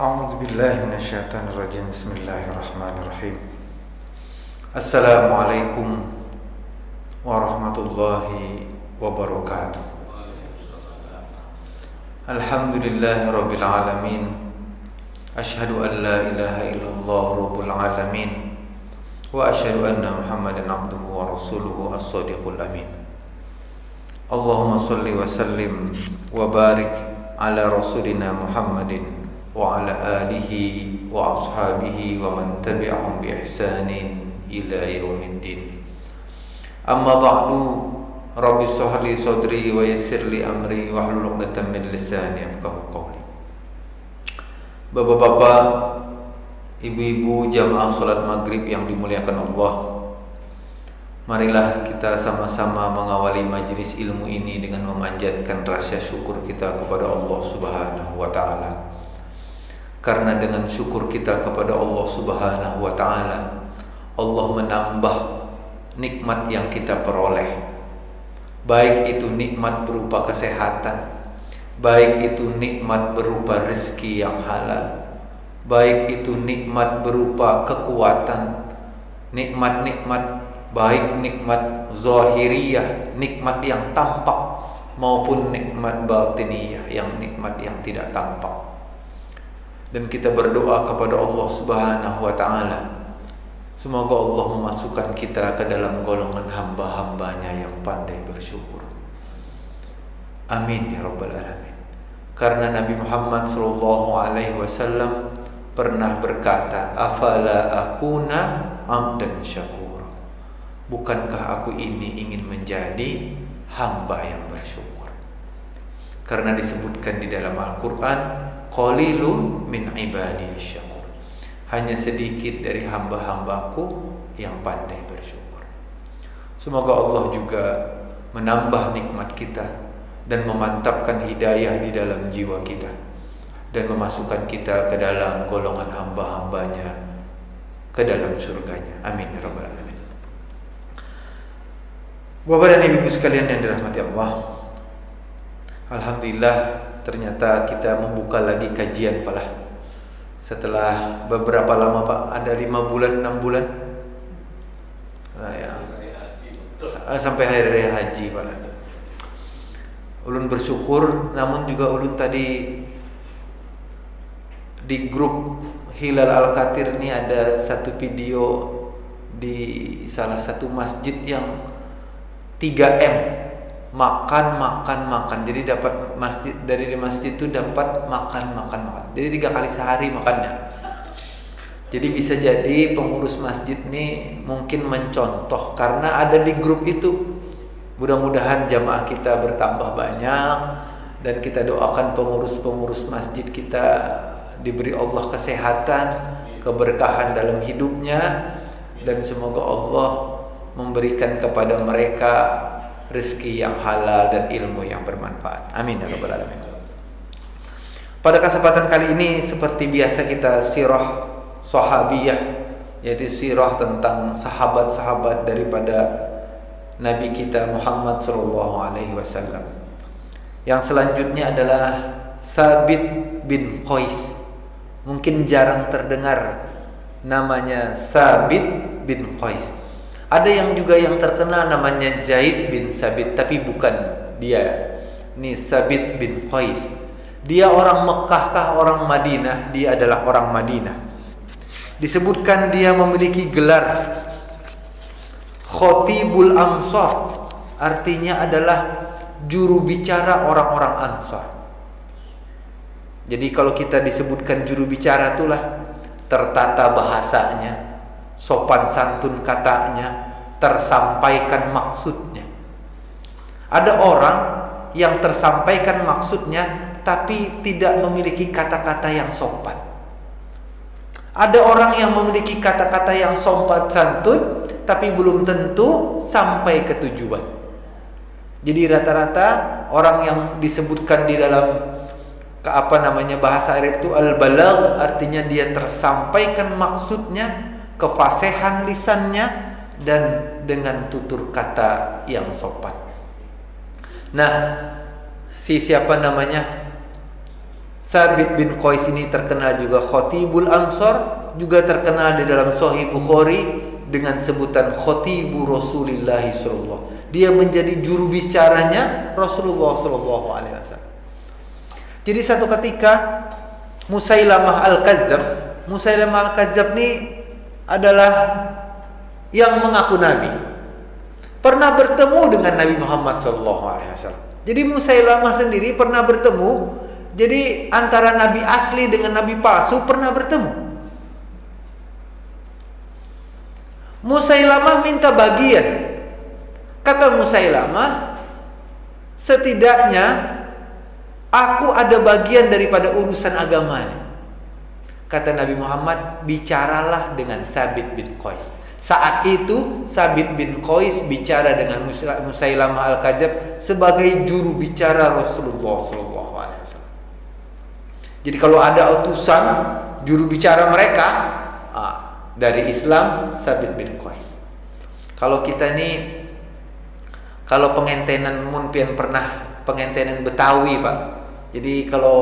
A'udzu billahi minasyaitonir rajim. Bismillahirrahmanirrahim. Assalamualaikum warahmatullahi wabarakatuh. Alhamdulillahirabbil alamin. Asyhadu an la ilaha illallah rabbul alamin wa asyhadu anna Muhammadan abduhu wa rasuluhu as-shadiqul amin. Allahumma shalli wa sallim wa barik ala rasulina Muhammadin wa ala alihi wa ashabihi wa man tabi'ahum bi ihsanin ila yaumiddin. Amma ba'du, rabbi shrah li sadri wa yassir li amri wahlul 'uqdatam min lisani yafqahu qawli. Bapak-bapak, ibu-ibu jamaah salat maghrib yang dimuliakan Allah, marilah kita sama-sama mengawali majelis ilmu ini dengan memanjatkan rasa syukur kita kepada Allah Subhanahu wa taala. Karena dengan syukur kita kepada Allah Subhanahu wa taala, Allah menambah nikmat yang kita peroleh. Baik itu nikmat berupa kesehatan, baik itu nikmat berupa rezeki yang halal, baik itu nikmat berupa kekuatan, nikmat-nikmat baik nikmat zahiriyah, nikmat yang tampak, maupun nikmat batiniyah, yang nikmat yang tidak tampak. Dan kita berdoa kepada Allah Subhanahu wa ta'ala, semoga Allah memasukkan kita ke dalam golongan hamba-hambanya yang pandai bersyukur. Amin ya rabbal alamin. Karena Nabi Muhammad SAW pernah berkata, afala akuna amdan syakura, bukankah aku ini ingin menjadi hamba yang bersyukur? Karena disebutkan di dalam Al-Quran, qalilun min ibadiyasy syakur, hanya sedikit dari hamba-hambaku yang pandai bersyukur. Semoga Allah juga menambah nikmat kita dan memantapkan hidayah di dalam jiwa kita dan memasukkan kita ke dalam golongan hamba-hambanya ke dalam surganya. Amin ya rabbal alamin. Bapak dan ibu sekalian yang dirahmati Allah, alhamdulillah ternyata kita membuka lagi kajian Pak. Setelah beberapa lama Pak, ada 5 bulan, 6 bulan ya, sampai hari raya haji Pak. Ulun bersyukur, namun juga ulun tadi di grup Hilal Al-Katir ini ada satu video di salah satu masjid yang 3M, makan. Jadi dapat masjid, dari di masjid itu dapat makan. Jadi 3 kali sehari makannya. Jadi bisa jadi pengurus masjid ini mungkin mencontoh, karena ada di grup itu. Mudah-mudahan jamaah kita bertambah banyak, dan kita doakan pengurus-pengurus masjid kita diberi Allah kesehatan, keberkahan dalam hidupnya, dan semoga Allah memberikan kepada mereka rezeki yang halal dan ilmu yang bermanfaat. Amin ya rabbal alamin. Pada kesempatan kali ini, seperti biasa, kita sirah sahabiyah, yaitu sirah tentang sahabat-sahabat daripada Nabi kita Muhammad SAW. Yang selanjutnya adalah Thabit bin Qais. Mungkin jarang terdengar namanya Thabit bin Qais. Ada yang juga yang terkenal namanya Zaid bin Sabit, tapi bukan dia. Ini Thabit bin Qais. Dia orang Mekkah kah orang Madinah? Dia adalah orang Madinah. Disebutkan dia memiliki gelar Khatibul Ansar, artinya adalah juru bicara orang-orang Ansar. Jadi kalau kita disebutkan juru bicara, itulah tertata bahasanya, sopan santun katanya, tersampaikan maksudnya. Ada orang yang tersampaikan maksudnya tapi tidak memiliki kata-kata yang sopan. Ada orang yang memiliki kata-kata yang sopan santun tapi belum tentu sampai ke tujuan. Jadi rata-rata orang yang disebutkan di dalam bahasa Arab itu al-balagh, artinya dia tersampaikan maksudnya, kefasihan lisannya, dan dengan tutur kata yang sopan. Nah, siapa namanya? Sabit bin Qais ini terkenal juga Khatibul Ansar, juga terkenal di dalam Sahih Bukhari dengan sebutan Khatibu Rasulillah sallallahu. Dia menjadi juru bicaranya Rasulullah sallallahu alaihi wasallam. Jadi satu ketika Musailamah Al-Kadzdzab ini adalah yang mengaku nabi. Pernah bertemu dengan Nabi Muhammad sallallahu alaihi wasallam. Jadi Musailamah sendiri pernah bertemu. Jadi antara nabi asli dengan nabi palsu pernah bertemu. Musailamah minta bagian. Kata Musailamah, setidaknya aku ada bagian daripada urusan agamanya. Kata Nabi Muhammad, bicaralah dengan Sabit bin Qais. Saat itu Sabit bin Qais bicara dengan Musailamah Al-Kadzdzab sebagai juru bicara Rasulullah SAW. Jadi kalau ada utusan juru bicara mereka dari Islam, Sabit bin Qais. Kalau kita ini, kalau pengentenan mungkin pernah pengentenan Betawi Pak. Jadi kalau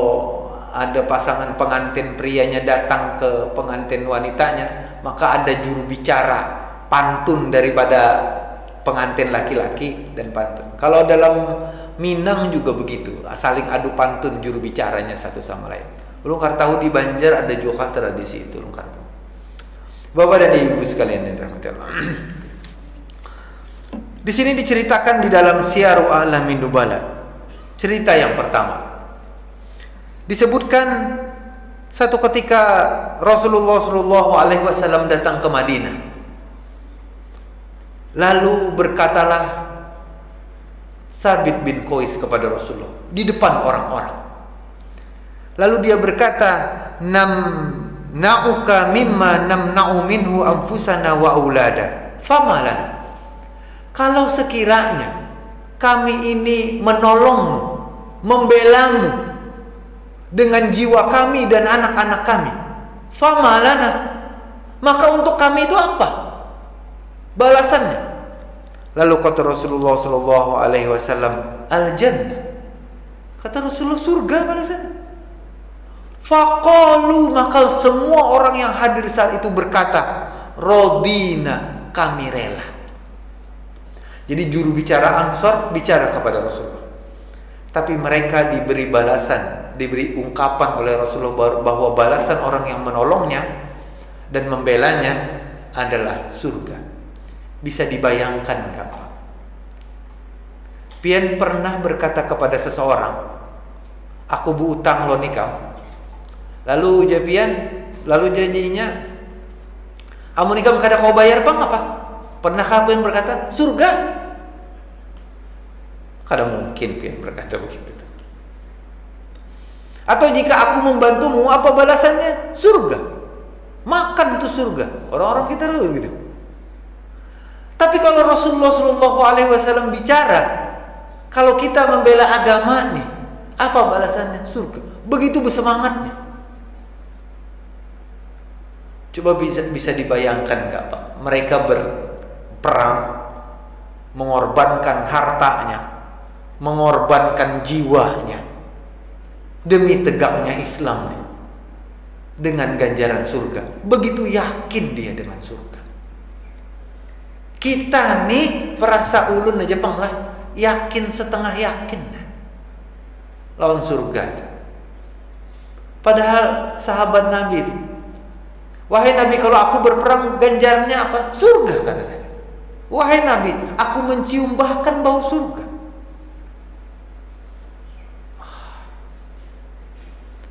ada pasangan pengantin prianya datang ke pengantin wanitanya, maka ada juru bicara pantun daripada pengantin laki-laki dan pantun. Kalau dalam Minang juga begitu, saling adu pantun juru bicaranya satu sama lain. Lungkar tahu di Banjar ada juga tradisi itu lungkar. Bapak dan Ibu sekalian yang dirahmati Allah. Di sini diceritakan di dalam Syiaru A'lamin Nubala. Cerita yang pertama. Disebutkan satu ketika Rasulullah SAW datang ke Madinah. Lalu berkatalah Sabit bin Qais kepada Rasulullah di depan orang-orang. Lalu dia berkata, "Namna'uka mimma namna'u minhu anfusana wa aulada. Famalana." Kalau sekiranya kami ini menolongmu, membelamu dengan jiwa kami dan anak-anak kami, famalana, maka untuk kami itu apa balasannya? Lalu kata Rasulullah sallallahu alaihi wasallam, al-jannah. Kata Rasulullah, surga balasannya. Faqalu, maka semua orang yang hadir saat itu berkata, radina, kami rela. Jadi juru bicara Ansor bicara kepada Rasulullah. Tapi mereka diberi balasan, diberi ungkapan oleh Rasulullah bahwa balasan orang yang menolongnya dan membelanya adalah surga. Bisa dibayangkan enggak Pak? Pian pernah berkata kepada seseorang, aku berutang lo nikah. Lalu janjinya, amu nikah kada kau bayar bang apa? Pernahkah pian berkata surga? Kada mungkin pian berkata begitu. Atau jika aku membantumu, apa balasannya? Surga. Makan itu surga. Orang-orang kita dulu gitu. Tapi kalau Rasulullah SAW bicara, kalau kita membela agama nih, apa balasannya? Surga. Begitu bersemangatnya. Coba bisa dibayangkan nggak Pak? Mereka berperang, mengorbankan hartanya, mengorbankan jiwanya demi tegaknya Islam nih, dengan ganjaran surga. Begitu yakin dia dengan surga. Kita nih perasa ulun aja pang lah, yakin setengah yakin lawan surga itu. Padahal sahabat Nabi itu, wahai Nabi, kalau aku berperang ganjarnya apa? Surga, kata saya. Wahai Nabi, aku mencium bahkan bau surga.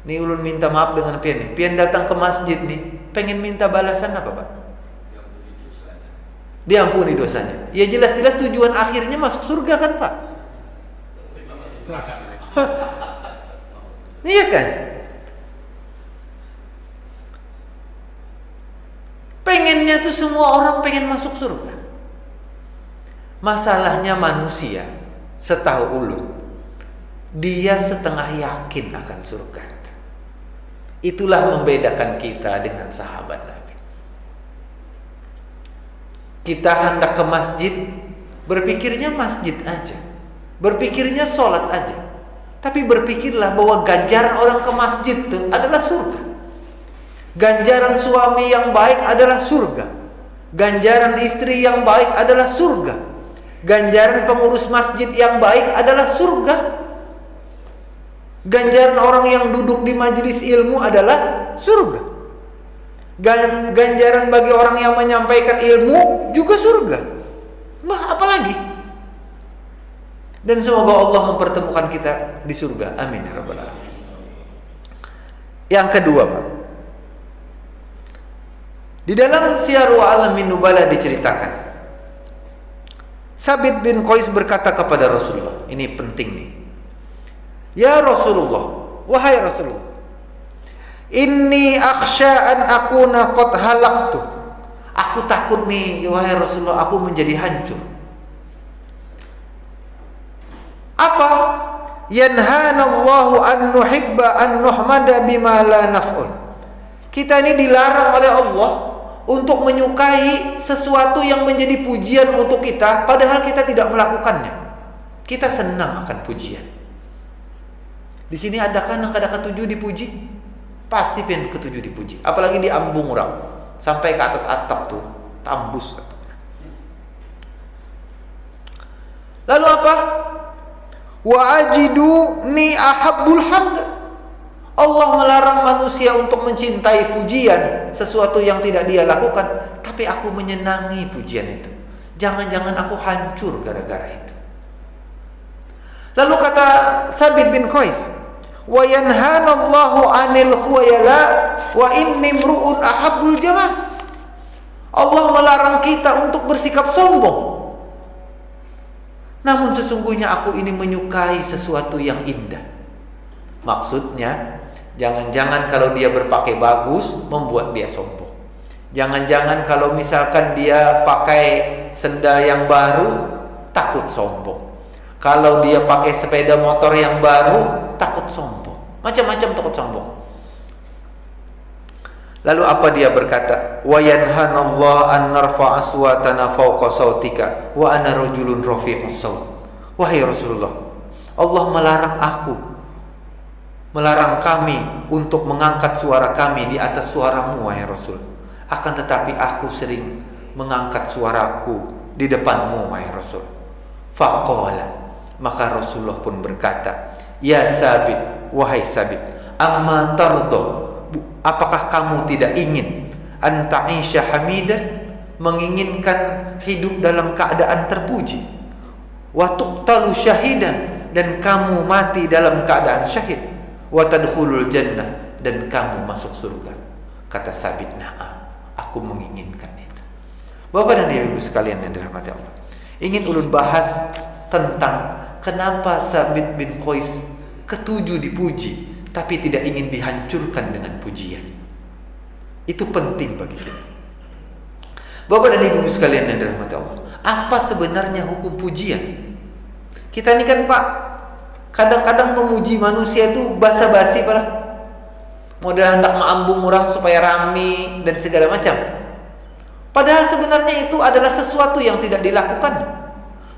Nih ulun minta maaf dengan pian nih. Pian datang ke masjid nih, pengen minta balasan apa Pak? Diampuni dosanya. Ya jelas-jelas tujuan akhirnya masuk surga kan Pak? Iya kan? Pengennya tuh semua orang pengen masuk surga. Masalahnya manusia, setahu ulun, dia setengah yakin akan surga. Itulah membedakan kita dengan sahabat Nabi. Kita hendak ke masjid, berpikirnya masjid aja, berpikirnya sholat aja. Tapi berpikirlah bahwa ganjaran orang ke masjid itu adalah surga. Ganjaran suami yang baik adalah surga. Ganjaran istri yang baik adalah surga. Ganjaran pengurus masjid yang baik adalah surga. Ganjaran orang yang duduk di majelis ilmu adalah surga. Ganjaran bagi orang yang menyampaikan ilmu juga surga. Apa lagi? Dan semoga Allah mempertemukan kita di surga. Amin ya rabbal alamin. Yang kedua, Pak. Di dalam Syiarul Alamin Nubala diceritakan, Sabit bin Qais berkata kepada Rasulullah, ini penting nih. Ya Rasulullah, wahai Rasulullah, inni akhsha an akuna qad halaktu. Aku takut nih, wahai Rasulullah, aku menjadi hancur. Apa? Yanhanallahu an nuhibba an nuhmada bima la naf'ul. Kita ini dilarang oleh Allah untuk menyukai sesuatu yang menjadi pujian untuk kita, padahal kita tidak melakukannya. Kita senang akan pujian. Di sini adakah angka 7 dipuji? Pasti pengen ke-7 dipuji. Apalagi di ambung orang, sampai ke atas atap tuh, tambus atapnya. Lalu apa? Wa ajidu ni ahabbul hamd. Allah melarang manusia untuk mencintai pujian, sesuatu yang tidak dia lakukan, tapi aku menyenangi pujian itu. Jangan-jangan aku hancur gara-gara itu. Lalu kata Sabit bin Qais, wa yanhanallahu 'anil khuyala wa inni mru'un ahabbul jamal. Allah melarang kita untuk bersikap sombong. Namun sesungguhnya aku ini menyukai sesuatu yang indah. Maksudnya, jangan-jangan kalau dia berpakai bagus membuat dia sombong. Jangan-jangan kalau misalkan dia pakai sendal yang baru takut sombong. Kalau dia pakai sepeda motor yang baru takut sombong. Macam-macam takut sombong. Lalu apa dia berkata? Wa yanhanallahu an narfa'a aswatana fawqa sautika wa ana rajulun rafi'us saut. Wahai Rasulullah, Allah melarang kami untuk mengangkat suara kami di atas suaramu, wahai Rasul. Akan tetapi aku sering mengangkat suaraku di depanmu, wahai Rasul. Faqala, maka Rasulullah pun berkata, ya Sabit, wahai Sabit, amma tardo, apakah kamu tidak ingin anta'isha hamidan, menginginkan hidup dalam keadaan terpuji, wa tuqtalu syahidan, dan kamu mati dalam keadaan syahid, wa tadkhulul jannah, dan kamu masuk surga? Kata Sabit, na'am, aku menginginkan itu. Bapak dan Ibu sekalian yang dirahmati Allah, ingin ulun bahas tentang kenapa Sabit bin Qais ketujuh dipuji tapi tidak ingin dihancurkan dengan pujian. Itu penting bagi kita. Bapak dan Ibu sekalian yang dirahmati Allah, apa sebenarnya hukum pujian? Kita ini kan Pak, kadang-kadang memuji manusia itu basa-basi Pak. Modal hendak mengambung orang supaya rame dan segala macam. Padahal sebenarnya itu adalah sesuatu yang tidak dilakukan.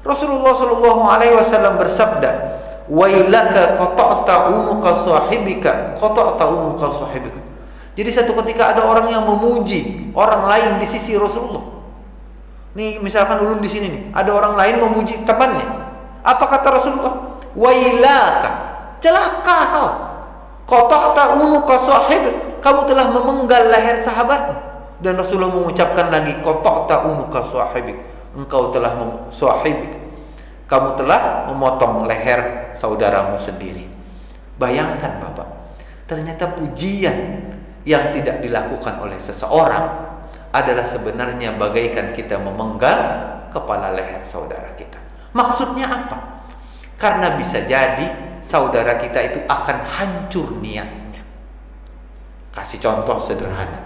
Rasulullah Shallallahu Alaihi Wasallam bersabda, wailaka qata'ta unuqa sahibika, qata'ta unuqa sahibika. Jadi satu ketika ada orang yang memuji orang lain di sisi Rasulullah. Nih misalkan ulun di sini nih, ada orang lain memuji temannya. Apa kata Rasulullah? Wailaka, celaka kau. Qata'ta unuqa sahibik, kamu telah memenggal leher sahabatmu. Dan Rasulullah mengucapkan lagi, qata'ta unuqa sahibik, engkau telah sahibik, kamu telah memotong leher saudaramu sendiri. Bayangkan Bapak, ternyata pujian yang tidak dilakukan oleh seseorang adalah sebenarnya bagaikan kita memenggal kepala leher saudara kita. Maksudnya apa? Karena bisa jadi saudara kita itu akan hancur niatnya. Kasih contoh sederhana,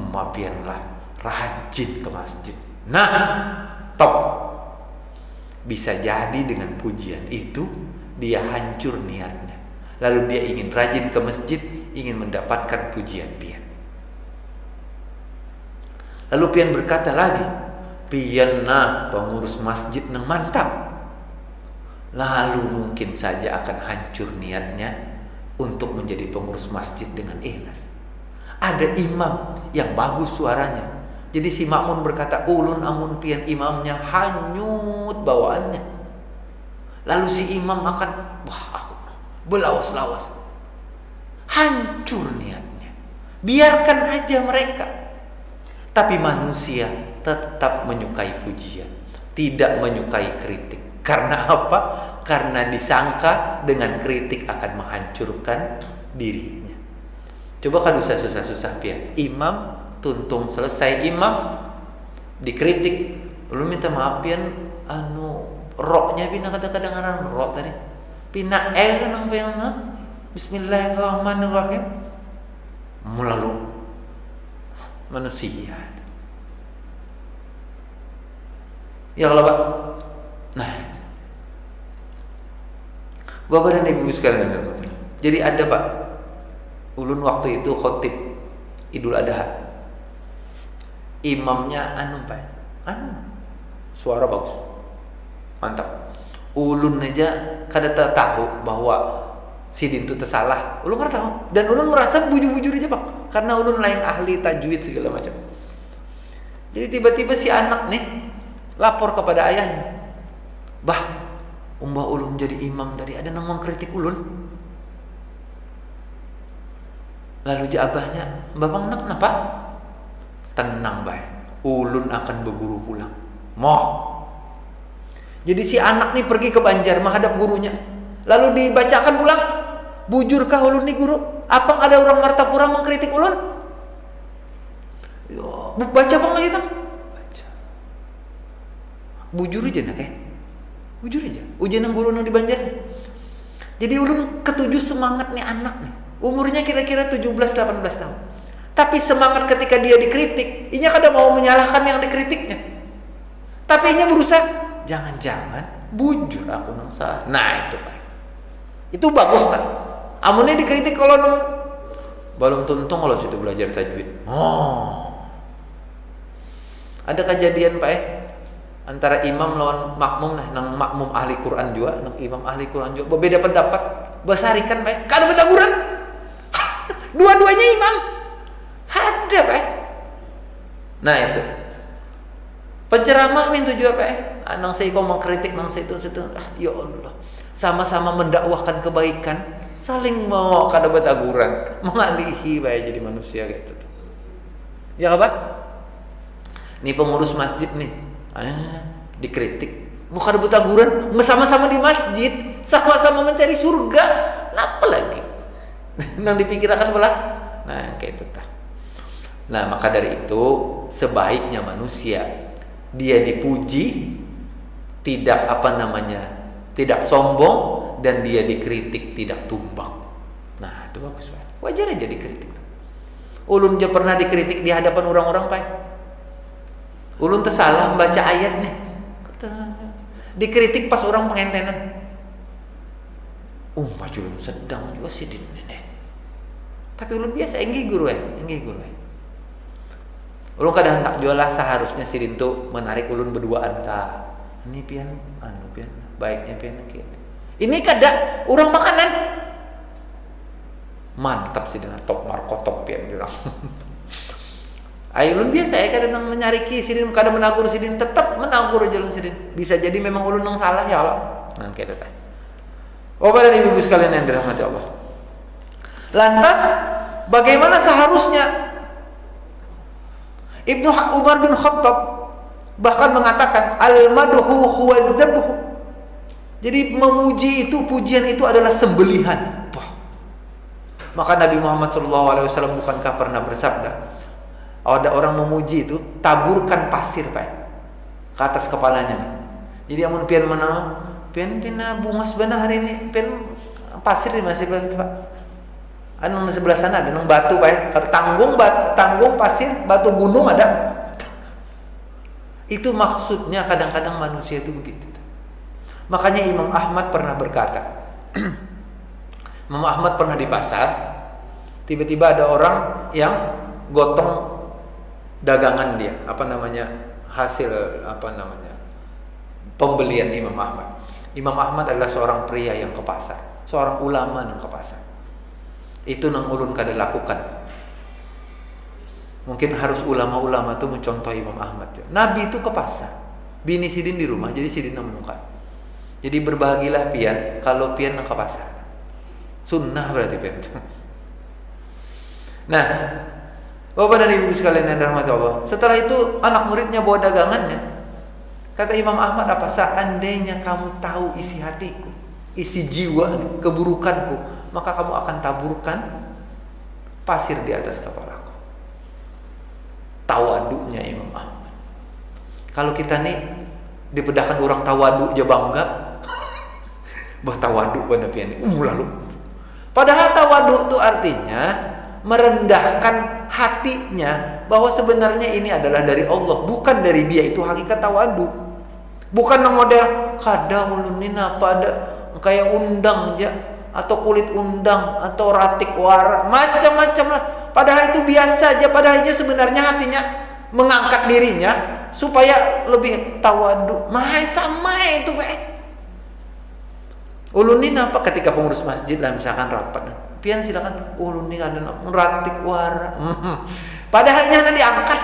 mapianlah rajin ke masjid. Nah, top. Bisa jadi dengan pujian itu dia hancur niatnya. Lalu dia ingin rajin ke masjid, ingin mendapatkan pujian pian. Lalu pian berkata lagi, pian nah pengurus masjid nang mantap. lalu mungkin saja akan hancur niatnya untuk menjadi pengurus masjid dengan ikhlas. Ada imam yang bagus suaranya, jadi si makmun berkata, ulun amun pian imamnya hanyut bawaannya. Lalu si imam akan, wah aku belawas-lawas. Hancur niatnya. Biarkan aja mereka. Tapi manusia tetap menyukai pujian, tidak menyukai kritik. Karena apa? Karena disangka dengan kritik akan menghancurkan dirinya. Coba kan susah-susah pian. Imam tuntung selesai imam dikritik, lu minta maaf pian roknya pina kadang-kadang rok tadi. Pina nang pian bismillahirrahmanirrahim. Melalu manusia. Ya kalau Pak. Nah, Bapak dan Ibu sekalian, jadi ada Pak, ulun waktu itu khotib Idul Adha. Imamnya Pak, suara bagus, mantap. Ulun aja kada tahu bahwa sidin itu tersalah. Ulun kada tahu, dan ulun merasa bujur-bujur aja Pak, karena ulun lain ahli tajwid segala macam. Jadi tiba-tiba si anak nih lapor kepada ayahnya, bah, umbah ulun jadi imam tadi ada nang mengkritik ulun. Lalu abahnya, babang nak napa? Tenang bae, ulun akan berguru pulang. Moh. Jadi si anak nih pergi ke Banjar menghadap gurunya. Lalu dibacakan pulang. Bujurkah ulun nih guru? Apang ada orang Martapura mengkritik ulun? Yo, baca bang lagi kan? Baca. Bujur aja nak bujur aja. Ujian yang guru nang di Banjar. Jadi ulun ketujuh semangat nih anak nih. Umurnya kira-kira 17-18 tahun. Tapi semangat ketika dia dikritik, inya kada mau menyalahkan yang dikritiknya. Tapi inya berusaha, jangan-jangan bujur aku nang salah. Nah itu Pak. Itu bagus tak? Amunnya dikritik kalau nang belum tuntung kalau situ belajar tajwid. Ada kejadian Pak antara imam lawan makmum nang makmum ahli Quran juga, nang imam ahli Quran juga berbeda pendapat, besarikan Pak. Kada betaguran. Dua-duanya imam. Ada Pak. Nah itu. Penceramah minta juga Pak. Nang saya kau mengkritik nang situ. Ya Allah. Sama-sama mendakwahkan kebaikan, saling mau kada betaguran, mengalihi Pak jadi manusia kayak itu. Ya Pak? Nih pengurus masjid nih. Dikritik. Mau kada betaguran, sama-sama di masjid, sama-sama mencari surga. Apa lagi? Nang dipikirkan pula. Nah, kayak itu tah. Nah, maka dari itu sebaiknya manusia dia dipuji, tidak tidak sombong, dan dia dikritik tidak tumbang. Nah, itu bagus Pak. Wajar aja dikritik. Ulun aja pernah dikritik di hadapan orang-orang Pak. Ulun tersalah membaca ayat nih. Dikritik pas orang pengentenan. Maju ulun sedang juga sih di nih. Tapi ulun biasa enggi guru. Ulun kadang tak jual lah seharusnya sidin tu menarik ulun berduaan ta. Ini pian baiknya pian kene. Ini kada urang makanan. Mantap sidin top markotop pian urang. Ayo ulun biasa kadang menyariki sidin kada menagur sidin, tetap menagur aja ulun sidin. Bisa jadi memang ulun nang salah ya Allah. Nah kayak itu. Bapak dan Ibu sekalian yang dirahmati Allah. Lantas bagaimana seharusnya Ibnu Umar bin Khattab bahkan mengatakan al-madhu huwa zabhu. Jadi memuji itu, pujian itu adalah sembelihan. Maka Nabi Muhammad SAW bukankah pernah bersabda, ada orang memuji itu taburkan pasir Pak ke atas kepalanya nih. Jadi amun pian menang, pian bungas benar hari ini, pian pasir di masih Pak. Anu di sebelah sana ada nang batu Pak. Tanggung pasir, batu gunung ada. Itu maksudnya kadang-kadang manusia itu begitu. Makanya Imam Ahmad pernah berkata, Imam Ahmad pernah di pasar, tiba-tiba ada orang yang gotong dagangan dia, hasil pembelian Imam Ahmad. Imam Ahmad adalah seorang pria yang ke pasar, seorang ulama yang ke pasar. Itu nang ulun kada lakukan. Mungkin harus ulama-ulama tuh mencontoh Imam Ahmad. Nabi itu ke pasar, bini sidin di rumah, jadi sidin nang menungkan. Jadi berbahagilah pian kalau pian nang ke pasar. Sunnah berarti pian. Nah, Bapak dan Ibu sekalian yang dirahmati Allah, setelah itu anak muridnya bawa dagangannya. Kata Imam Ahmad, apa seandainya kamu tahu isi hatiku, isi jiwa, keburukanku, maka kamu akan taburkan pasir di atas kepalaku. Tawaduknya Imam Ahmad. Kalau kita nih dipedahkan orang tawaduk aja bangga, bah tawaduk pada pian lalu. Padahal tawaduk itu artinya merendahkan hatinya bahwa sebenarnya ini adalah dari Allah, bukan dari dia. Itu hakikat tawaduk. Bukan model kada ulun ini apa ada kayak undang aja, atau kulit undang, atau ratik wara, macam-macam lah. Padahal itu biasa aja. Padahal dia sebenarnya hatinya mengangkat dirinya supaya lebih tawaduk. Sama itu ulun ini apa ketika pengurus masjid lah misalkan rapat, pian silakan ulun ini ada ratik wara. Padahal ini hanya diangkat.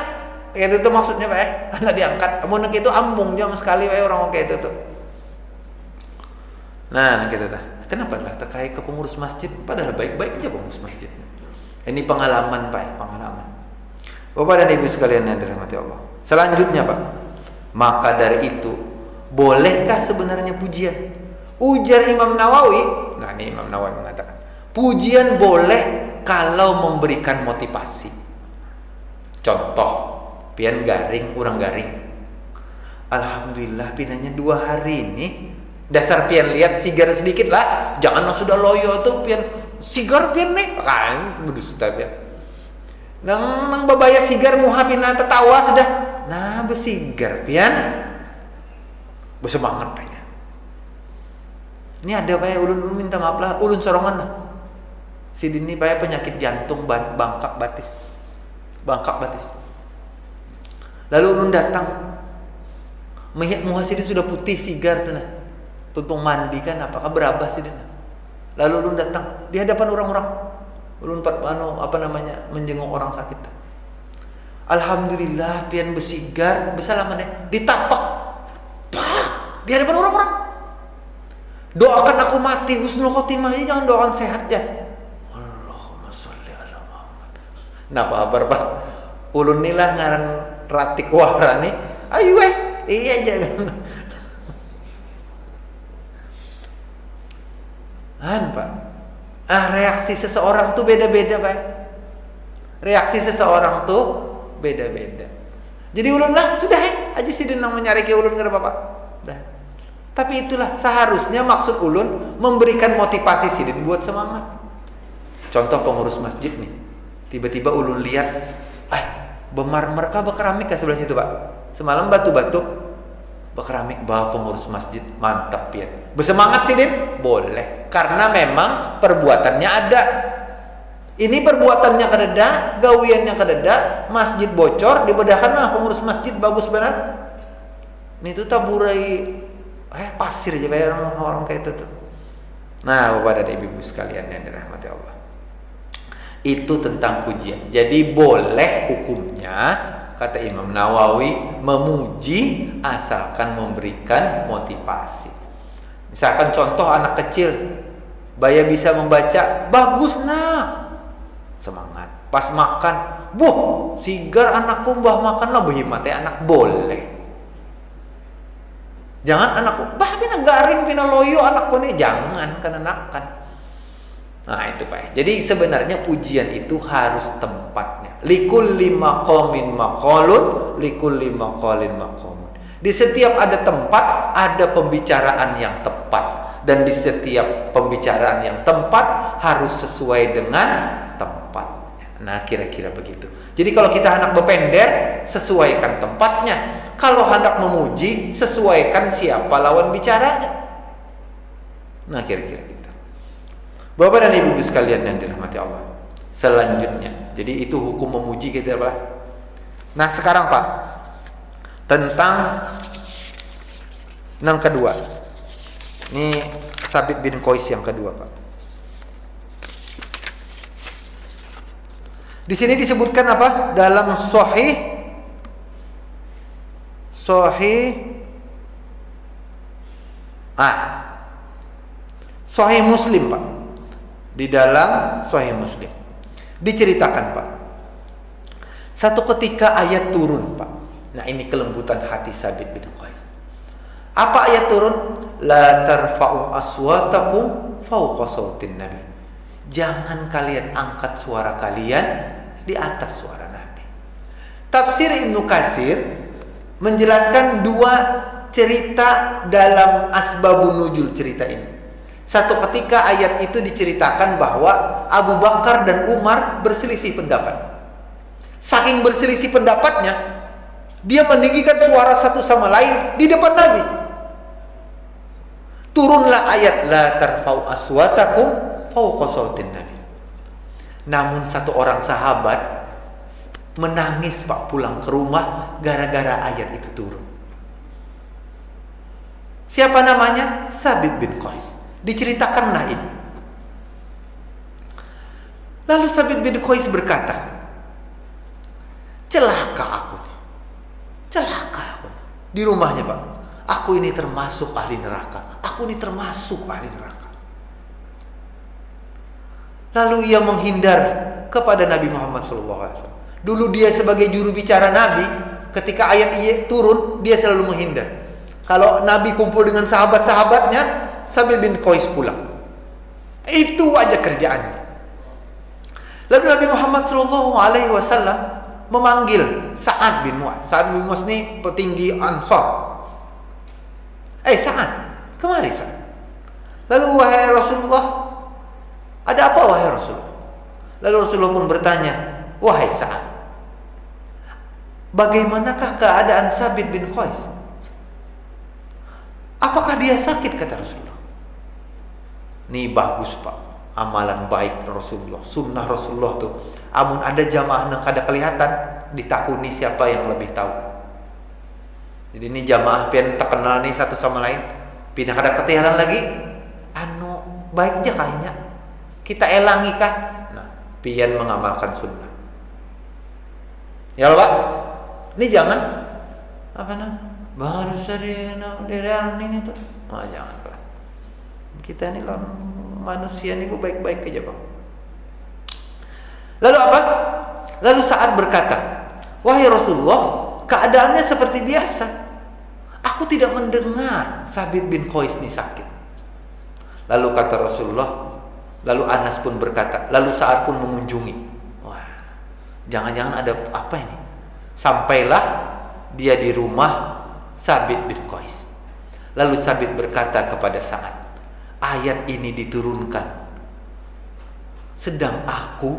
Itu tuh maksudnya anak diangkat. Amun itu ambung jam sekali orang kayak itu tuh. Nah, kita kenapa lah terkait ke pengurus masjid? Padahal baik-baik aja pengurus masjid. Ini pengalaman pengalaman. Bapak dan Ibu sekalian yang dirahmati Allah. Selanjutnya maka dari itu bolehkah sebenarnya pujian? Ujar Imam Nawawi. Nah, ini Imam Nawawi mengatakan pujian boleh kalau memberikan motivasi. Contoh, pian garing, orang garing. Alhamdulillah pinanya 2 hari ini. Dasar pian lihat sigar sedikit lah. Jangan sudah loyo tuh pian sigar pian nih. Kan berdusta pian. Nang babaya sigar muha pina tertawa sudah. Nah bersigar pian. Bersemangat pian. Ini ada ulun minta maaf lah, ulun sorongan lah. Si Dini penyakit jantung bangkak batis. Lalu ulun datang, melihat muka sidin sudah putih sigar tuh nah. Tuntung mandi kan, apakah berabah sidin. Lalu ulun datang di hadapan orang-orang. Ulun menjenguk orang sakit. Alhamdulillah pian besigar, besalaman ditapak. Pak, di hadapan orang-orang. Doakan aku mati husnul khotimah, jangan doakan sehat ya. Allahumma sholli ala Muhammad. Nah, Pak, ulun nilah ngaran ratik wara nih, ayo iya jangan. Pak. Reaksi seseorang tuh beda-beda, Pak. Reaksi seseorang tuh beda-beda. Jadi ulun lah sudah aja sih denang mencari ke ulun nggak apa-apa. Dah. Tapi itulah seharusnya maksud ulun memberikan motivasi sidin buat semangat. Contoh pengurus masjid nih, tiba-tiba ulun lihat, bemarmer kah bekeramik ke sebelah situ Pak. Semalam batu-batu bekeramik pengurus masjid, mantap ya. Bersemangat sidin? Boleh, karena memang perbuatannya ada. Ini perbuatannya kededa, gawiannya kededa, masjid bocor, dibedahkan lah pengurus masjid bagus benar. Ini tuh taburai pasir aja bayar orang kayak itu tuh. Nah, Bapak dan Ibu sekalian yang dirahmati Allah. Itu tentang pujian. Jadi boleh hukumnya, kata Imam Nawawi, memuji asalkan memberikan motivasi. Misalkan contoh anak kecil, Baya bisa membaca, bagus nah, semangat. Pas makan, sigar anakku mbah makan lah, behimatnya anak boleh. Jangan anakku, pina garing, pina loyo anakku nih, jangan kenakan. Nah itu Pak. Jadi sebenarnya pujian itu harus tempatnya. Likulli maqamin maqalun, likulli maqalin maqamun. Di setiap ada tempat ada pembicaraan yang tepat, dan di setiap pembicaraan yang tepat harus sesuai dengan tempatnya. Nah kira-kira begitu. Jadi kalau kita hendak berpender, sesuaikan tempatnya. Kalau hendak memuji, sesuaikan siapa lawan bicaranya. Nah kira-kira gitu. Bapak dan Ibu sekalian yang dirahmati Allah. Selanjutnya, jadi itu hukum memuji kita apa? Nah sekarang Pak, tentang yang kedua, Ini Sabit bin Qais yang kedua, Pak. Di sini disebutkan apa? Dalam Sahih Muslim, Pak. Di dalam Sahih Muslim diceritakan, Pak, satu ketika ayat turun, Pak. Nah, ini kelembutan hati Sabit bin Qais. Apa ayat turun? La tarfa'u aswatakum fawqa sautin nabi. Jangan kalian angkat suara kalian di atas suara Nabi. Tafsir Ibnu Katsir menjelaskan dua cerita dalam asbabun nuzul cerita ini. Satu ketika ayat itu diceritakan bahwa Abu Bakar dan Umar berselisih pendapat. Saking berselisih pendapatnya, dia meninggikan suara satu sama lain di depan Nabi. Turunlah ayat la tarfa'u aswatakum fawqa sautin nabi. Namun satu orang sahabat menangis, Pak, pulang ke rumah gara-gara ayat itu turun. Siapa namanya? Sabit bin Qais. Diceritakanlah ini. Lalu Sabit bin Qais berkata, celaka aku. Celaka aku. Di rumahnya, Pak. Aku ini termasuk ahli neraka. Aku ini termasuk ahli neraka. Lalu ia menghindar kepada Nabi Muhammad SAW. Dulu dia sebagai juru bicara Nabi, ketika ayat ini turun, dia selalu menghindar. Kalau Nabi kumpul dengan sahabat-sahabatnya, Sabit bin Qais pulang. Itu aja kerjaannya. Lalu Nabi Muhammad SAW memanggil Sa'ad bin Mu'adz. Sa'ad bin Mu'adz ini petinggi Ansar. Sa'ad, kemari Sa'ad. Lalu, wahai Rasulullah, ada apa wahai Rasulullah? Lalu Rasulullah pun bertanya, wahai Sa'ad, bagaimanakah keadaan Sabit bin Qais? Apakah dia sakit, kata Rasulullah. Ini bagus, Pak, amalan baik Rasulullah, sunnah Rasulullah tuh. Amun ada jamaah yang kada kelihatan, ditakuni siapa yang lebih tahu. Jadi ini jamaah pian terkenal nih satu sama lain, pindah kada ketinggalan lagi. Baik aja kayaknya. Kita elangi kan? Nah, pian mengamalkan sunnah. Ya Pak, ini jangan baru sadena derang itu. Jangan, Pak. Kita ini manusia ini baik-baik aja, Pak. Lalu apa? Lalu Sa'ad berkata, wahai Rasulullah, keadaannya seperti biasa. Aku tidak mendengar Sabit bin Qais ini sakit. Lalu kata Rasulullah, lalu Anas pun berkata, lalu Sa'ad pun mengunjungi. Wah, jangan-jangan ada apa ini? Sampailah dia di rumah Sabit bin Qais. Lalu Sabit berkata kepada Sa'ad, ayat ini diturunkan sedang aku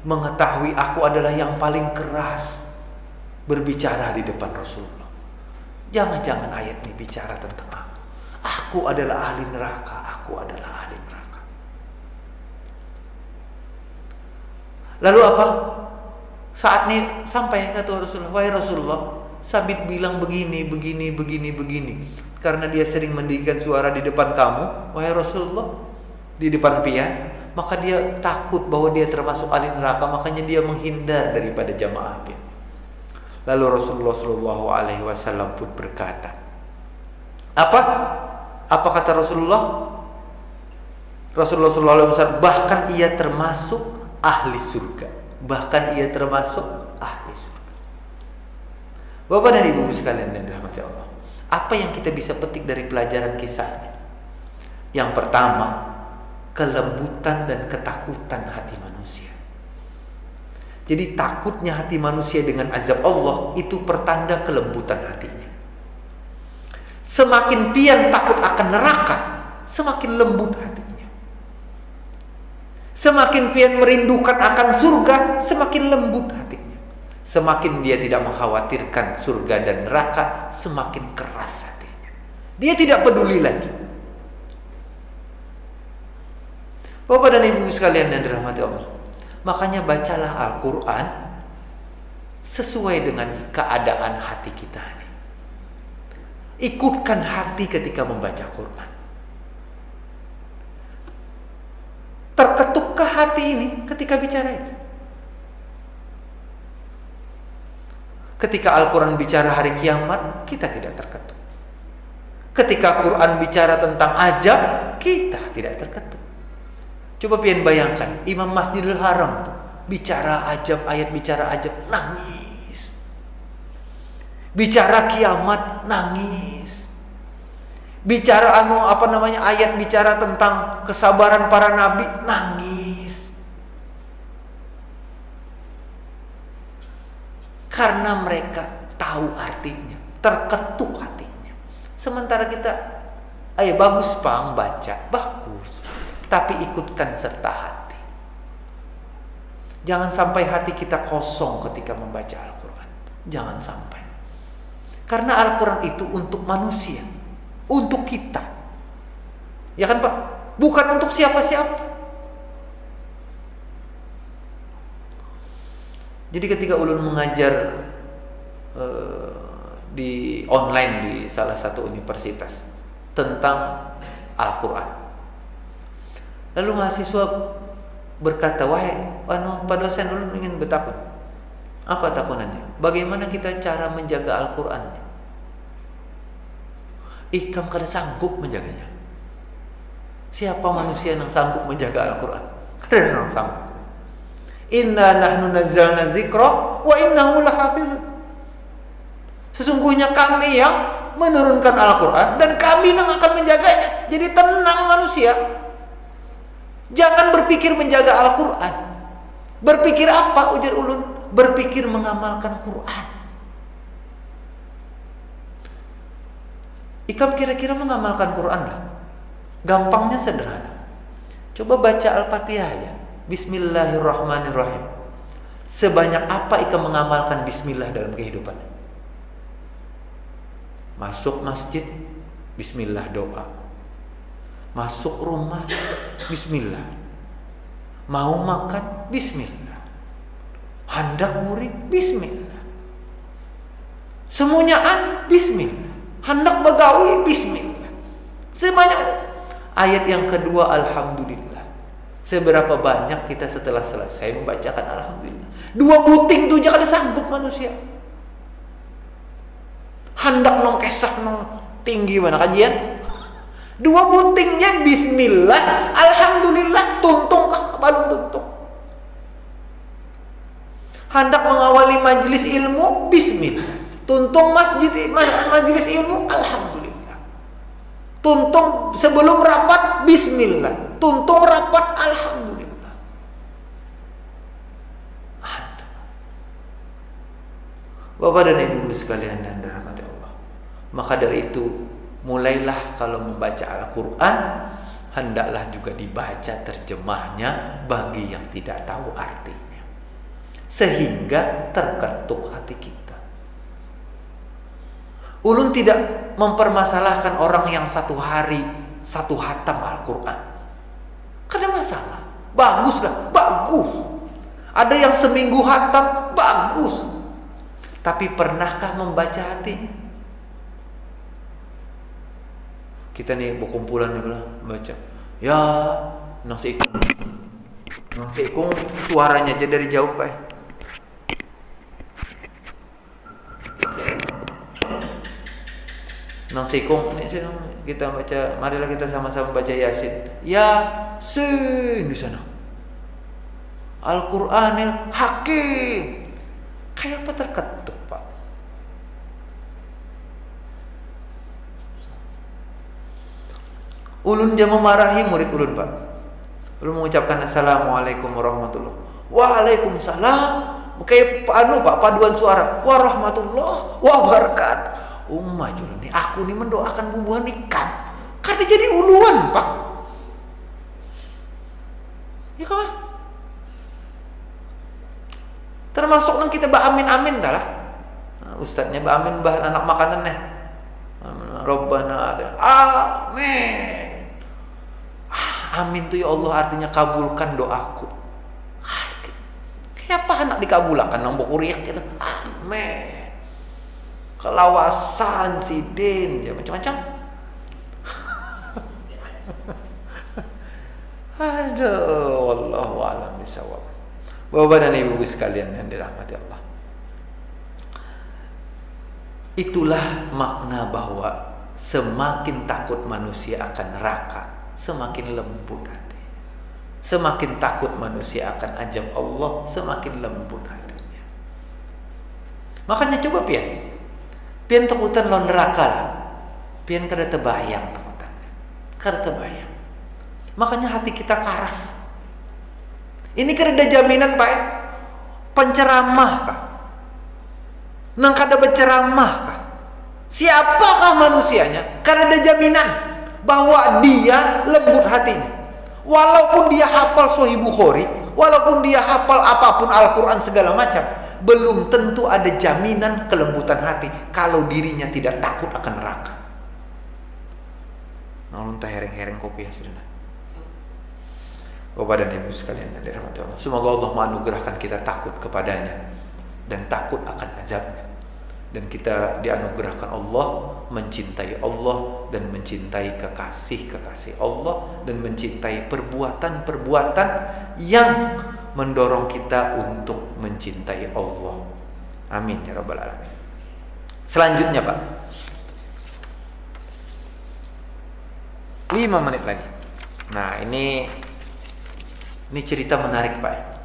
mengetahui aku adalah yang paling keras berbicara di depan Rasulullah. Jangan-jangan ayat ini bicara tentang aku. Aku adalah ahli neraka. Aku adalah ahli neraka. Lalu apa? Saat ini sampai kata Rasulullah, wahai Rasulullah, Sabit bilang begini. Karena dia sering meninggikan suara di depan kamu, wahai Rasulullah, di depan pian, maka dia takut bahwa dia termasuk ahli neraka, makanya dia menghindar daripada jamaah pian. Lalu Rasulullah SAW pun berkata, apa kata Rasulullah? Rasulullah SAW, bahkan ia termasuk ahli surga. Bahkan ia termasuk ahli surga. Bapak dan Ibu sekalian yang dirahmati Allah, apa yang kita bisa petik dari pelajaran kisahnya? Yang pertama, kelembutan dan ketakutan hati manusia. Jadi takutnya hati manusia dengan azab Allah itu pertanda kelembutan hatinya. Semakin pian takut akan neraka, semakin lembut hatinya. Semakin pian merindukan akan surga, semakin lembut hatinya. Semakin dia tidak mengkhawatirkan surga dan neraka, semakin keras hatinya. Dia tidak peduli lagi. Bapak dan Ibu sekalian yang dirahmati Allah, makanya bacalah Al-Quran sesuai dengan keadaan hati kita ini. Ikutkan hati ketika membaca Quran. Terketukkah hati ini ketika bicara itu? Ketika Al-Quran bicara hari kiamat, kita tidak terketuk. Ketika Quran bicara tentang ajab, kita tidak terketuk. Coba pian bayangkan, Imam Masjidil Haram tuh, bicara ajab, ayat bicara ajab, nangis. Bicara kiamat, nangis. Bicara ayat bicara tentang kesabaran para nabi, nangis. Karena mereka tahu artinya, terketuk hatinya. Sementara kita, bagus Bang baca, bagus. Tapi ikutkan serta hati. Jangan sampai hati kita kosong ketika membaca Al-Quran. Jangan sampai. Karena Al-Quran itu untuk manusia, untuk kita. Ya kan Pak? Bukan untuk siapa-siapa. Jadi ketika ulun mengajar di online di salah satu universitas tentang Al-Quran, lalu mahasiswa berkata, wahai Pak dosen, ulun ingin bertakun. Apa takunannya? Bagaimana kita cara menjaga Al-Quran? Ikam kada sanggup menjaganya. Siapa manusia yang sanggup menjaga Al-Quran? Kada yang sanggup. Inna nahnu nazzalna dzikra wa innahu lahafizun. Sesungguhnya kami yang menurunkan Al-Quran dan kami yang akan menjaganya. Jadi tenang manusia. Jangan berpikir menjaga Al-Quran. Berpikir apa ujar ulun? Berpikir mengamalkan Quran. Ikam kira-kira mengamalkan Quran lah. Gampangnya sederhana. Coba baca Al-Fatihah ya. Bismillahirrahmanirrahim. Sebanyak apa ikam mengamalkan bismillah dalam kehidupan? Masuk masjid, bismillah doa. Masuk rumah, bismillah. Mau makan, bismillah. Hendak murid, bismillah. Semunyaan, bismillah. Hendak begawi, bismillah. Sebanyak. Ayat yang kedua, alhamdulillah. Seberapa banyak kita setelah selesai membacakan alhamdulillah. 2 buting tu jangan sanggup manusia. Hendak nong kesah nong tinggi mana kajian? 2 butingnya bismillah, alhamdulillah, tuntung kah balung tuntung. Hendak mengawali majelis ilmu, bismillah. Tuntung majelis ilmu, alhamdulillah. Tuntung sebelum rapat, bismillah. Tuntung rapat, alhamdulillah. Bapak dan Ibu sekalian yang dirahmati Allah. Maka dari itu, mulailah kalau membaca Al-Quran, hendaklah juga dibaca terjemahnya bagi yang tidak tahu artinya. Sehingga terketuk hati kita. Ulun tidak mempermasalahkan orang yang 1 hari 1 hatam Al-Quran. Kada masalah. Baguslah, bagus. Ada yang seminggu hatam, bagus. Tapi pernahkah membaca hatinya? Kita nih berkumpulan nih baca. Ya, nasi ikung suaranya aja dari jauh, Pak. Nasi ikung ini kita baca, marilah kita sama-sama baca Yasin. Yasin di sana. Al-Qur'anil Hakim. Kayak apa terketuk, Pak? Ulun jangan memarahi murid ulun, Pak. Ulun mengucapkan assalamualaikum warahmatullahi. Waalaikumsalam. Kayak Pak, paduan suara. Warahmatullah wabarakatuh. Ummah julun nih, aku nih mendoakan bubuhan ikan. Karena jadi uluan, Pak. Ya kan? Termasuk nang kita amin dah lah. Ustadznya amin anak makanannya. Rabbana ada. Amin. Amin tuh ya Allah artinya kabulkan doaku. Kayak apa hendak dikabulkan nang bokuriak gitu. Amin. Kelawasan sidin ya macam-macam. Aduh, bisawab. Bapak dan Ibu sekalian yang dirahmati Allah. Itulah makna bahwa semakin takut manusia akan neraka, semakin lembut hatinya. Semakin takut manusia akan azab Allah, semakin lembut hatinya. Makanya coba pian takutan lo neraka lah. Pian kada terbayang takutannya. Kada terbayang. Makanya hati kita karas. Ini kada ada jaminan Pak. Penceramah kah? Nang kada berceramah kah? Siapakah manusianya? Kada ada jaminan bahwa dia lembut hatinya. Walaupun dia hafal Sahih Bukhari, walaupun dia hafal apapun Al-Quran segala macam, belum tentu ada jaminan kelembutan hati kalau dirinya tidak takut akan neraka. Namun tak hereng-hereng kopi ya sudah. Bapak dan Ibu sekalian yang dirahmati Allah, semoga Allah menganugerahkan kita takut kepadanya dan takut akan azabnya, dan kita dianugerahkan Allah mencintai Allah dan mencintai kekasih-kekasih Allah dan mencintai perbuatan-perbuatan yang mendorong kita untuk mencintai Allah. Amin ya rabbal alamin. Selanjutnya Pak, 5 menit lagi. Nah ini cerita menarik Pak.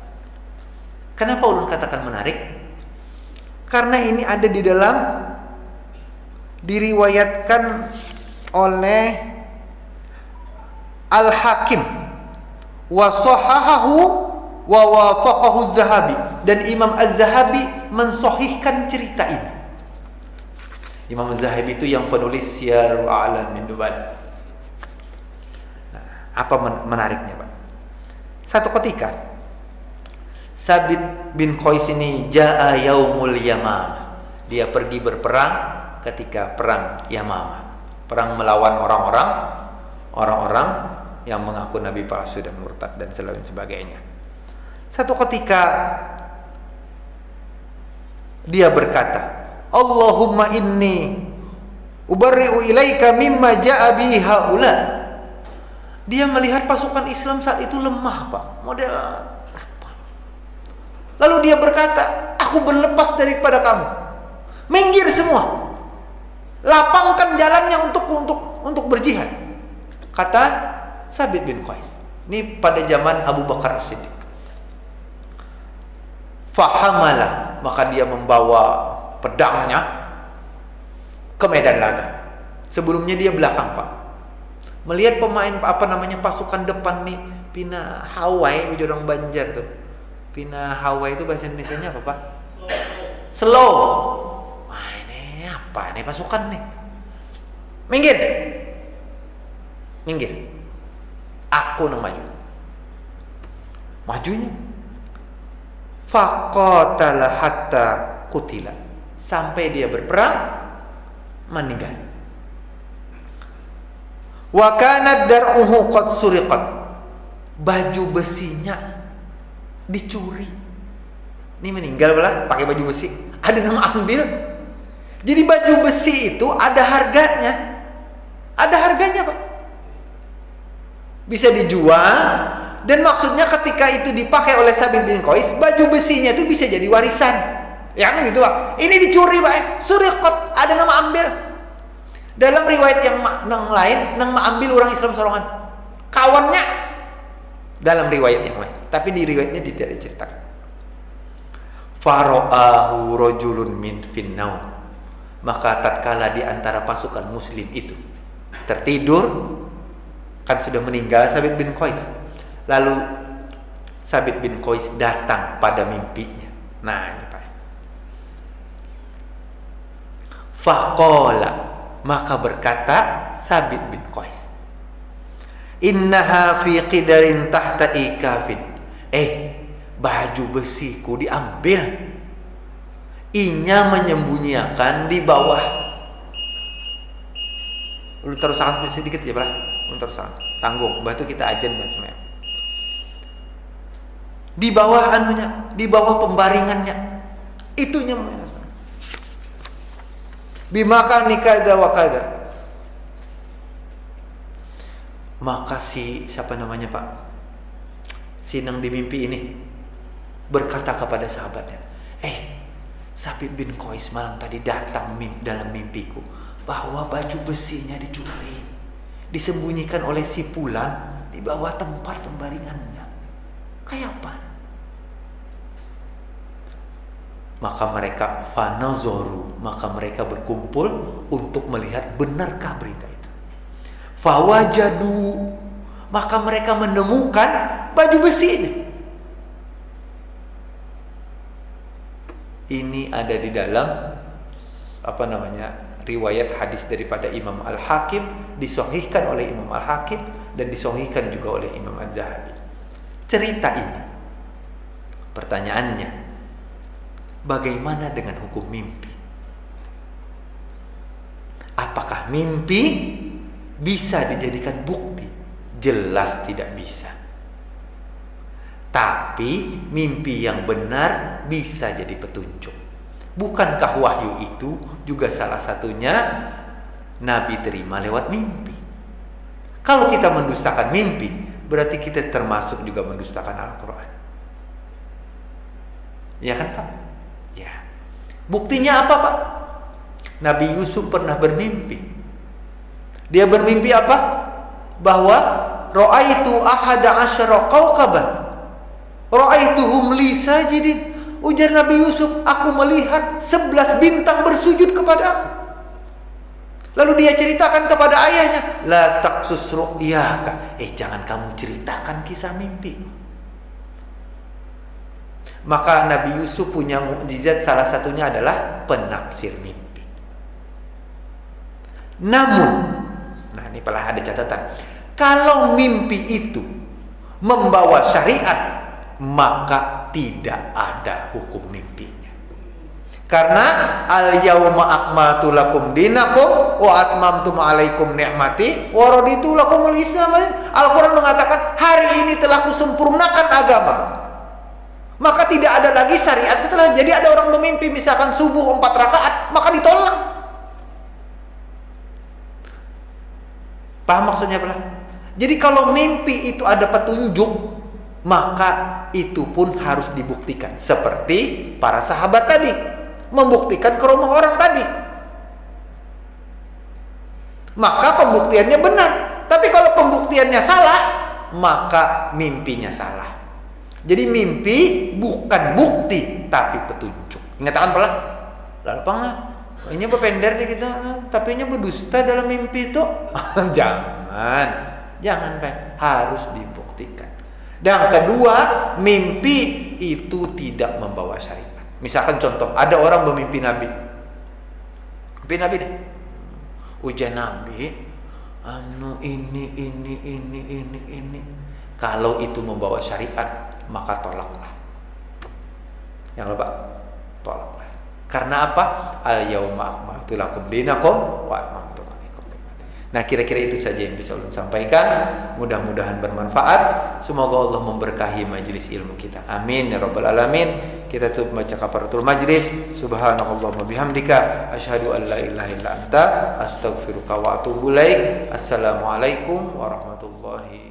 Kenapa ulun katakan menarik? Karena ini ada di dalam, diriwayatkan oleh Al-Hakim wa sahahahu wa wafaqahu Az-Zahabi, dan Imam Az-Zahabi mensahihkan cerita ini. Imam Az-Zahabi itu yang penulis Syiarul A'lam Nubala. Nah, apa menariknya Pak? Satu ketika Sabit bin Qais ini jaa yaumul Yamamah. Dia pergi berperang ketika perang Yamamah. Perang melawan orang-orang yang mengaku nabi palsu dan murtad dan selain sebagainya. Satu ketika dia berkata, Allahumma inni ubarri'u ilaika mimma ja'a bihi haula. Dia melihat pasukan Islam saat itu lemah Pak, model apa? Lalu dia berkata, aku berlepas daripada kamu, minggir semua, lapangkan jalannya untuk berjihad. Kata Sabit bin Qais. Ini pada zaman Abu Bakar As-Siddiq. Fahamalah, maka dia membawa pedangnya ke medan laga. Sebelumnya dia belakang Pak. Melihat pemain pasukan depan nih pina Hawai, orang Banjar tuh. Pina Hawai itu bahasa Indonesianya apa Pak? Slow. Wah ini apa nih pasukan nih? Minggir. Aku nang maju. Majunya. Faqatala hatta qutila. Sampai dia berperang meninggal. Wa kanat dar'uhu qad suriqat. Baju besinya dicuri. Ini meninggal pula pakai baju besi. Ada nama ambil. Jadi baju besi itu ada harganya. Ada harganya Pak. Bisa dijual, dan maksudnya ketika itu dipakai oleh Sabit bin Qais, baju besinya itu bisa jadi warisan. Ya kan gitu Pak. Ini dicuri Pak. Suriqat, ada nama ambil. Dalam riwayat yang lain, nang ambil orang Islam sorongan, kawannya. Dalam riwayat yang lain, tapi di riwayatnya tidak diceritakan. Fara'ahu rajulun min finnaum. Maka tatkala di antara pasukan muslim itu tertidur, kan sudah meninggal Sabit bin Qais. Lalu Sabit bin Qais datang pada mimpinya. Nah ini Pak. Faqala, maka berkata Sabit bin Qais, innaha fi qidarin tahta ikafin. Baju besiku diambil. Inya menyembunyikan di bawah. Lu terus sangat sedikit ya, Bro. Lu terus tanggung. Batu kita ajan macamnya. Di bawah anunya, di bawah pembaringannya. Itunya bimaka nikada wa kada. Maka siapa namanya Pak? Sinang di mimpi ini berkata kepada sahabatnya, Sabit bin Qais malam tadi datang dalam mimpiku, bahwa baju besinya dicuri, disembunyikan oleh si Fulan di bawah tempat pembaringannya. Kayak apa? Maka mereka fanazoru, maka mereka berkumpul untuk melihat benarkah berita itu. Fawajadu, maka mereka menemukan baju besi ini. Ini ada di dalam riwayat hadis daripada Imam Al-Hakim, disahihkan oleh Imam Al-Hakim dan disahihkan juga oleh Imam Az-Zahabi. Cerita ini, pertanyaannya, bagaimana dengan hukum mimpi? Apakah mimpi bisa dijadikan bukti? Jelas tidak bisa. Tapi mimpi yang benar bisa jadi petunjuk. Bukankah wahyu itu juga salah satunya Nabi terima lewat mimpi? Kalau kita mendustakan mimpi, berarti kita termasuk juga mendustakan Al-Quran. Ya kan Pak? Ya. Buktinya apa Pak? Nabi Yusuf pernah bermimpi. Dia bermimpi apa? Bahwa ra'aitu ahada asyara kawkaban, ra'aituhum li sajidin. Ujar Nabi Yusuf, aku melihat 11 bintang bersujud kepada aku. Lalu dia ceritakan kepada ayahnya, la taqsus ru'yaka, jangan kamu ceritakan kisah mimpi. Maka Nabi Yusuf punya mukjizat, salah satunya adalah penafsir mimpi. Namun, ini pernah ada catatan, kalau mimpi itu membawa syariat, maka tidak ada hukum mimpinya. Karena al-yauma akmaltu lakum dinakum wa atmamtu alaikum ni'mati wa raditu lakumul Islam. Al-Quran mengatakan, hari ini telah kusempurnakan agama. Maka tidak ada lagi syariat setelah. Jadi ada orang memimpi misalkan subuh 4 rakaat, maka ditolak. Paham maksudnya apa? Jadi kalau mimpi itu ada petunjuk, maka itu pun harus dibuktikan. Seperti para sahabat tadi membuktikan ke rumah orang tadi, maka pembuktiannya benar. Tapi kalau pembuktiannya salah, maka mimpinya salah. Jadi mimpi bukan bukti, tapi petunjuk. Ingat pelan. Lalu apa nggak? Ini berpender nih kita, tapi ini berdusta dalam mimpi itu. Jangan Pak, harus dibuktikan. Dan kedua, mimpi itu tidak membawa syariat. Misalkan contoh, ada orang bermimpi Nabi. Mimpi Nabi deh. Ujian Nabi, ini. Kalau itu membawa syariat, maka tolaklah. Yang Pak, tolaklah. Karena apa? Al-yauma akmaltu lakum dinakum wa atmamtu alaikum. Nah, kira-kira itu saja yang bisa ulun sampaikan. Mudah-mudahan bermanfaat. Semoga Allah memberkahi majelis ilmu kita. Amin ya rabbal alamin. Kita tutup baca kafaratul majlis. Subhanallahumma bihamdika asyhadu an la ilaha illa anta astaghfiruka wa atubu ilaik. Assalamualaikum warahmatullahi